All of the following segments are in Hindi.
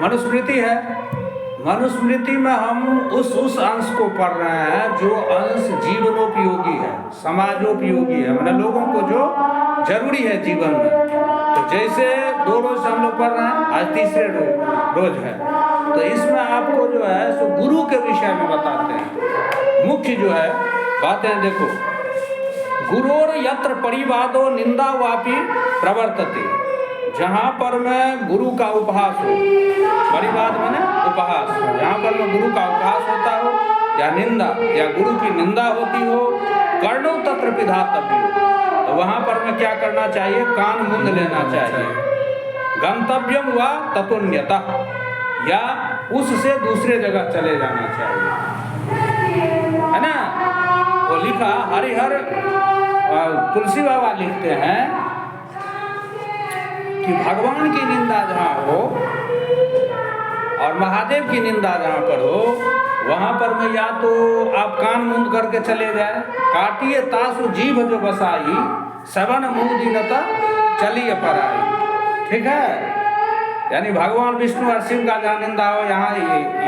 मनुस्मृति है। मनुस्मृति में हम उस अंश को पढ़ रहे हैं जो अंश जीवनोपयोगी है, समाजोपयोगी है, मतलब लोगों को जो जरूरी है जीवन में। तो जैसे 2 रोज से हम लोग पढ़ रहे हैं, आज तीसरे रोज है, तो इसमें आपको जो है सो गुरु के विषय में बताते हैं। मुख्य जो है बातें देखो, गुरोर यत्र परिवादो निंदा वापी प्रवर्तते, जहाँ पर मैं गुरु का उपहास हो, परिवाद माने उपहास, जहाँ पर मैं गुरु का उपहास होता हो या निंदा या गुरु की निंदा होती हो, कर्णो तत्र पिधातव्य, तो वहाँ पर मैं क्या करना चाहिए, कान मूंद लेना चाहिए। गंतव्यम व ततोन्यतः, या उससे दूसरे जगह चले जाना चाहिए, है ना। वो लिखा हरिहर तुलसी बाबा लिखते हैं कि भगवान की निंदा जहाँ हो और महादेव की निंदा जहाँ पर हो, वहाँ पर में या तो आप कान मूंद करके चले जाए, काटिए तासु जीभ जो बसाई, सवन मुँह दीनता चलिए पराई, ठीक है। यानी भगवान विष्णु और शिव का जहाँ निंदा हो, यहाँ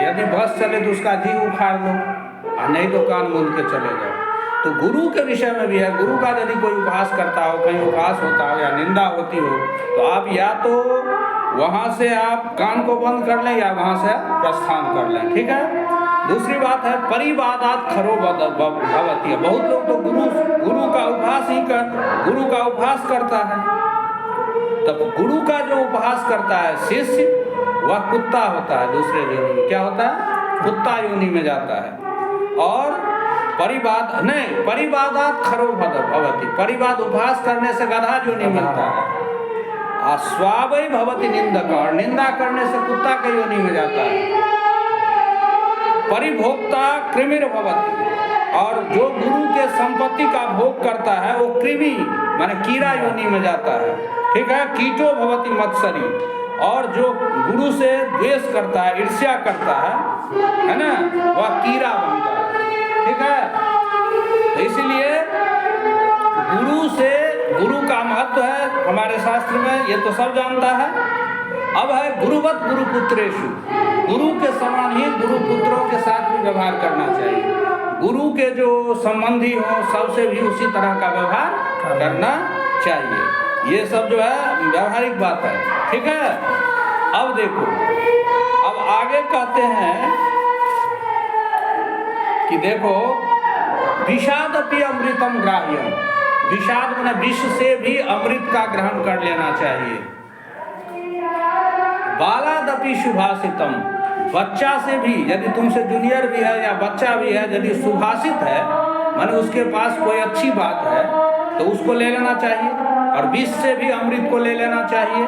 यदि बस चले तो उसका जीभ उखाड़ लो, और नहीं तो कान मूंद के चले जाओ। तो गुरु के विषय में भी है, गुरु का यदि कोई उपहास करता हो, कहीं उपहास होता हो या निंदा होती हो, तो आप या तो वहाँ से आप कान को बंद कर लें या वहाँ से प्रस्थान कर लें, ठीक है। दूसरी बात है परिवादात खरो भवती, बहुत लोग तो गुरु का उपहास करता है। तब गुरु का जो उपहास करता है शिष्य, वह कुत्ता होता है, दूसरे योनि में क्या होता है, कुत्ता योनि में जाता है। और परिवादात खरो भवती, परिवाद उपहास करने से गधा योनि मिलता है। स्वावै भवती निंदक, और निंदा करने से कुत्ता के योनि में जाता है। परिभोक्ता कृमिर भवती, और जो गुरु के संपत्ति का भोग करता है वो कृमि माने कीड़ा योनि में जाता है, ठीक है। कीटो भवती मत्सरी, और जो गुरु से द्वेष करता है, ईर्ष्या करता है ना, वह कीड़ा बनता है, ठीक है। तो इसलिए गुरु का महत्व है हमारे शास्त्र में, ये तो सब जानता है। अब है गुरुवत गुरुपुत्रेषु, गुरु के समान ही गुरु पुत्रों के साथ भी व्यवहार करना चाहिए। गुरु के जो संबंधी हो सबसे भी उसी तरह का व्यवहार करना चाहिए। ये सब जो है व्यवहारिक बात है, ठीक है। अब देखो, अब आगे कहते हैं कि देखो विषादपि अमृतम ग्राह्यम, विषाद माने विष से भी अमृत का ग्रहण कर लेना चाहिए। बालादपि सुभाषितम, बच्चा से भी, यदि तुमसे जूनियर भी है या बच्चा भी है, यदि सुभाषित है माने उसके पास कोई अच्छी बात है तो उसको ले लेना चाहिए, और विष से भी अमृत को ले लेना चाहिए।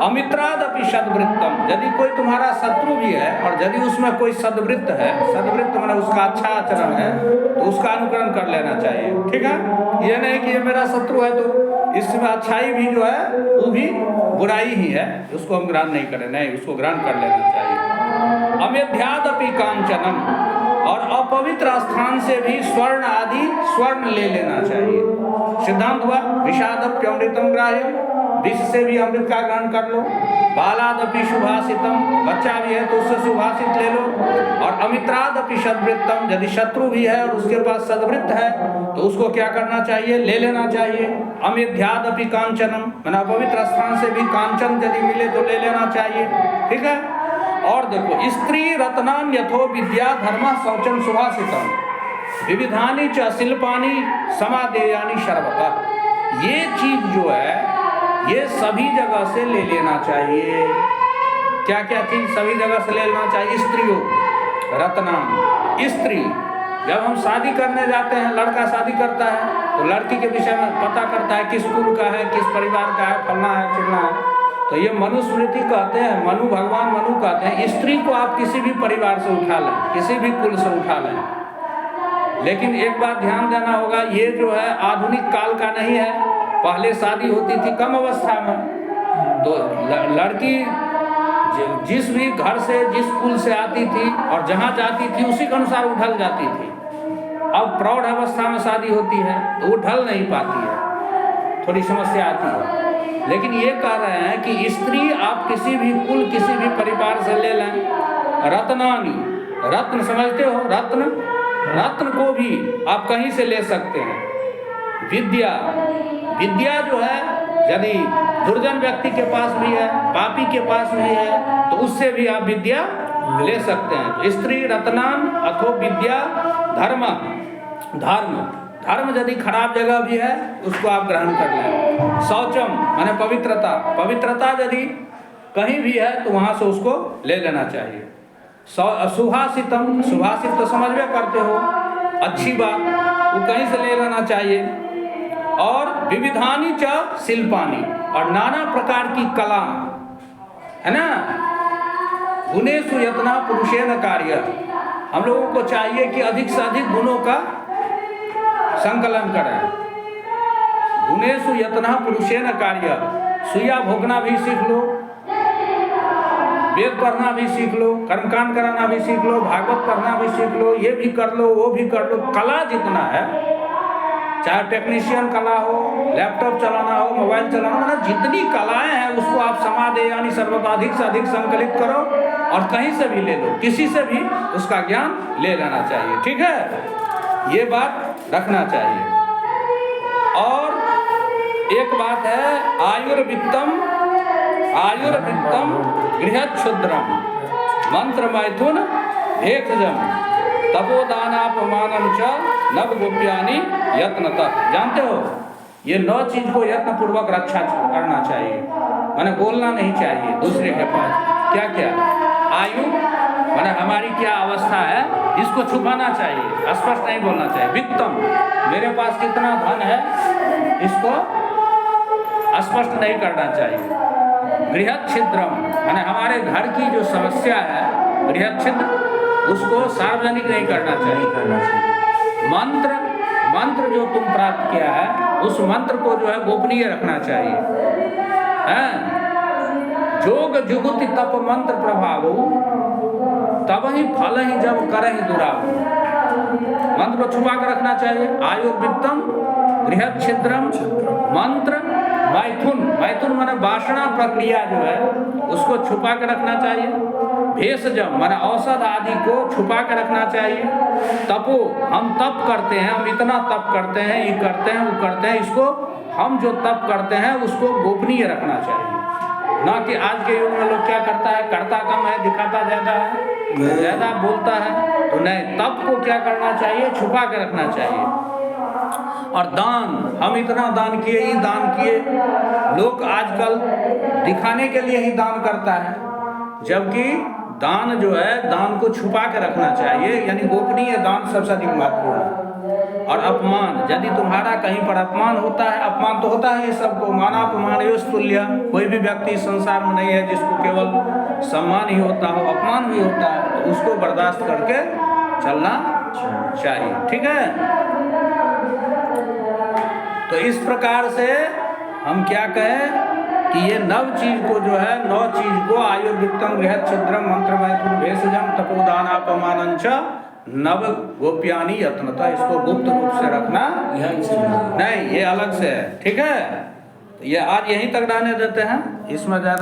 अमित्रादपि सद्वृत्तम, यदि कोई तुम्हारा शत्रु भी है और यदि उसमें कोई सद्वृत्त है, सद्वृत्त माने उसका अच्छा आचरण है, तो उसका अनुकरण कर लेना चाहिए, ठीक है। ये नहीं कि ये मेरा शत्रु है तो इसमें अच्छाई भी जो है वो भी बुराई ही है, उसको हम ग्रहण नहीं करें, नहीं, उसको ग्रहण कर लेना चाहिए। अमेध्यादपि कांचनम, और अपवित्र स्थान से भी स्वर्ण आदि स्वर्ण ले लेना चाहिए। सिद्धांत हुआ विषादप्यमृतम ग्राह्यम, विष से भी अमृत का ग्रहण कर लो। बालादपि सुभाषितम, बच्चा भी है तो उससे सुभाषित ले लो। और अमित्रादपि सद्वृत्तम, यदि शत्रु भी है और उसके पास सद्वृत्त है तो उसको क्या करना चाहिए, ले लेना चाहिए। अमेध्यादपि कांचनम, मैंने अपवित्र स्थान से भी कांचन यदि मिले तो ले लेना चाहिए, ठीक है। और देखो स्त्री रत्नान यथो विद्या धर्म शौचम सुभाषितम, विविधानि च शिल्पानि समादेयानि सर्वतः, ये चीज जो है ये सभी जगह से ले लेना चाहिए। क्या क्या चीज सभी जगह से ले लेना चाहिए, स्त्रियों रत्नान, स्त्री जब हम शादी करने जाते हैं, लड़का शादी करता है तो लड़की के विषय में पता करता है किस कुल का है, किस परिवार का है, फलना है चिलना है। तो ये मनुस्मृति कहते हैं, भगवान मनु कहते हैं स्त्री को आप किसी भी परिवार से उठा लें, किसी भी कुल से उठा लें। लेकिन एक बात ध्यान देना होगा, ये जो है आधुनिक काल का नहीं है। पहले शादी होती थी कम अवस्था में, तो लड़की जिस भी घर से जिस कुल से आती थी और जहाँ जाती थी उसी के अनुसार उठल जाती थी। अब प्रौढ़ अवस्था में शादी होती है तो वो ढल नहीं पाती है, थोड़ी समस्या आती है। लेकिन ये कह रहे हैं कि स्त्री आप किसी भी कुल किसी भी परिवार रत्नानि, रत्न समझते हो, रत्न, रत्न को भी आप कहीं से ले सकते हैं। विद्या, विद्या जो है यदि दुर्जन व्यक्ति के पास भी है, पापी के पास भी है, तो उससे भी आप विद्या ले सकते हैं। स्त्री रत्नान अथो विद्या धर्म, धर्म, धर्म यदि खराब जगह भी है उसको आप ग्रहण कर लें। शौचम माने पवित्रता, पवित्रता यदि कहीं भी है तो वहाँ से उसको ले लेना चाहिए। सुभाषितम, सुभाषित तो समझ में करते हो, अच्छी बात, वो कहीं से ले लेना चाहिए। और विविधानि च शिल्पानि, और नाना प्रकार की कला है ना। गुणेषु यत्ना पुरुषेण कार्य, हम लोगों को चाहिए कि अधिक से अधिक गुणों का संकलन करें। गुणेषु यत्ना पुरुषेण कार्य, सुइया भोगना भी सीख लो, वेद पढ़ना भी सीख लो, कर्मकांड कराना भी सीख लो, भागवत पढ़ना भी सीख लो, ये भी कर लो, वो भी कर लो। कला जितना है, चाहे टेक्नीशियन कला हो, लैपटॉप चलाना हो, मोबाइल चलाना, मतलब जितनी कलाएं हैं उसको आप समाधि यानी सर्वाधिक से अधिक संकलित करो और कहीं से भी ले लो, किसी से भी उसका ज्ञान ले लेना चाहिए। ठीक है, ये बात रखना चाहिए। और एक बात है, आयुर्वित्तम, आयुर्वित्तम गृहक्षुद्रम मंत्र मैथुन भेषजम तपोदानापमानम च नवगोप्यानि यत्नतः। जानते हो, ये 9 चीज को यत्न पूर्वक रक्षा करना चाहिए, माने बोलना नहीं चाहिए दूसरे के पास। क्या क्या? आयु माने हमारी क्या अवस्था है, इसको छुपाना चाहिए, स्पष्ट नहीं बोलना चाहिए। वित्तम, मेरे पास कितना धन है, इसको स्पष्ट नहीं करना चाहिए। गृहच्छिद्रम माने हमारे घर की जो समस्या है, गृहच्छिद्र, उसको सार्वजनिक नहीं करना चाहिए। मंत्र, मंत्र जो तुम प्राप्त किया है उस मंत्र को जो है गोपनीय रखना चाहिए। जोग जुगुति तप मंत्र प्रभाव तब ही फल ही जब करहि दुराव, मंत्र को छुपा कर रखना चाहिए। आयुर्वित्तम गृहच्छिद्रम मंत्र मैथुन, मैथुन माने वासना प्रक्रिया जो है उसको छुपा कर रखना चाहिए। भेषजम माने औषध आदि को छुपा कर रखना चाहिए। तपो, हम तप करते हैं, हम इतना तप करते हैं, ये करते हैं, वो करते हैं, इसको हम जो तप करते हैं उसको गोपनीय रखना चाहिए। ना कि आज के युग में लोग क्या करता है, करता कम है, दिखाता ज़्यादा है, ज़्यादा बोलता है, तो नहीं, तप को क्या करना चाहिए, छुपा कर रखना चाहिए। और दान, हम इतना दान किए, ये दान किए, लोग आजकल दिखाने के लिए ही दान करता है, जबकि दान जो है, दान को छुपा के रखना चाहिए, यानी गोपनीय दान सबसे अधिक महत्वपूर्ण है। और अपमान, यदि तुम्हारा कहीं पर अपमान होता है, अपमान तो होता है सबको, मानापमान योस्तुल्य, कोई भी व्यक्ति संसार में नहीं है जिसको केवल सम्मान ही होता हो, अपमान भी होता है, तो उसको बर्दाश्त करके चलना चाहिए। ठीक है, तो इस प्रकार से हम क्या कहें कि ये 9 चीज को जो है, 9 चीज को आयुर्वित्तम गृहच्छिद्रम मंत्र मैथुन भेषजम तपोदानापमानं च नव गोप्यानि यत्नतः, इसको गुप्त रूप से रखना नहीं, ये अलग से है। ठीक है, ये आज यहीं तक रहने देते हैं, इसमें ज़्यादा